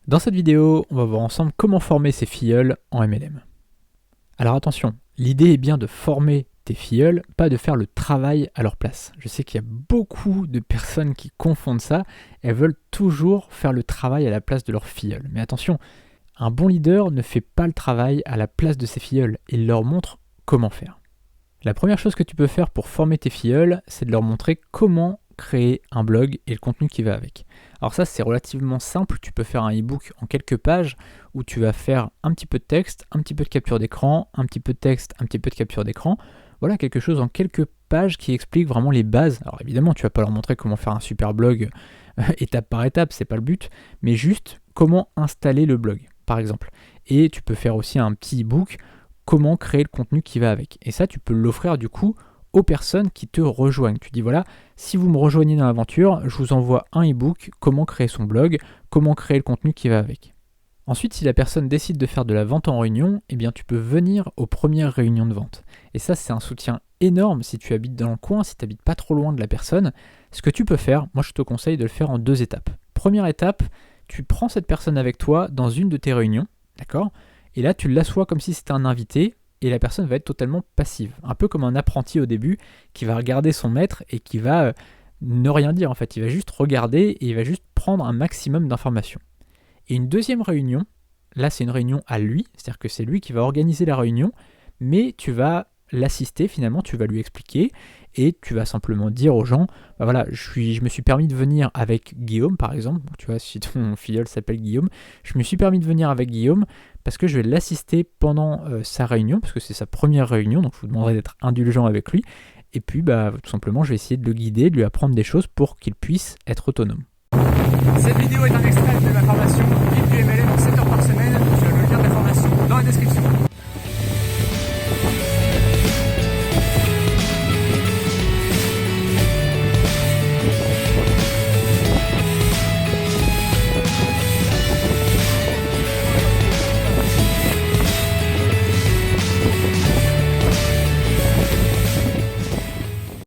Dans cette vidéo, on va voir ensemble comment former ses filleuls en MLM. Alors attention, l'idée est bien de former tes filleuls, pas de faire le travail à leur place. Je sais qu'il y a beaucoup de personnes qui confondent ça, elles veulent toujours faire le travail à la place de leurs filleuls. Mais attention, un bon leader ne fait pas le travail à la place de ses filleuls, il leur montre comment faire. La première chose que tu peux faire pour former tes filleuls, c'est de leur montrer comment créer un blog et le contenu qui va avec. Alors ça, c'est relativement simple, tu peux faire un e-book en quelques pages où tu vas faire un petit peu de texte, un petit peu de capture d'écran, un petit peu de texte, un petit peu de capture d'écran. Voilà quelque chose en quelques pages qui explique vraiment les bases. Alors évidemment, tu vas pas leur montrer comment faire un super blog étape par étape, c'est pas le but, mais juste comment installer le blog, par exemple. Et tu peux faire aussi un petit e-book, comment créer le contenu qui va avec. Et ça, tu peux l'offrir du coup aux personnes qui te rejoignent. Tu dis voilà, si vous me rejoignez dans l'aventure, je vous envoie un e-book, comment créer son blog, comment créer le contenu qui va avec. Ensuite, si la personne décide de faire de la vente en réunion, eh bien tu peux venir aux premières réunions de vente. Et ça, c'est un soutien énorme si tu habites dans le coin, si tu n'habites pas trop loin de la personne. Ce que tu peux faire, moi je te conseille de le faire en 2 étapes. Première étape, tu prends cette personne avec toi dans une de tes réunions, d'accord ? Et là, tu l'assois comme si c'était un invité, et la personne va être totalement passive. Un peu comme un apprenti au début qui va regarder son maître et qui va ne rien dire en fait. Il va juste regarder et il va juste prendre un maximum d'informations. Et une deuxième réunion, là c'est une réunion à lui, c'est-à-dire que c'est lui qui va organiser la réunion, mais tu vas l'assister finalement, tu vas lui expliquer et tu vas simplement dire aux gens, bah voilà, je me suis permis de venir avec Guillaume par exemple, tu vois, si ton filleul s'appelle Guillaume, je me suis permis de venir avec Guillaume parce que je vais l'assister pendant sa réunion, parce que c'est sa première réunion, donc je vous demanderai d'être indulgent avec lui, et puis bah, tout simplement je vais essayer de le guider, de lui apprendre des choses pour qu'il puisse être autonome. Cette vidéo est un extrait de ma formation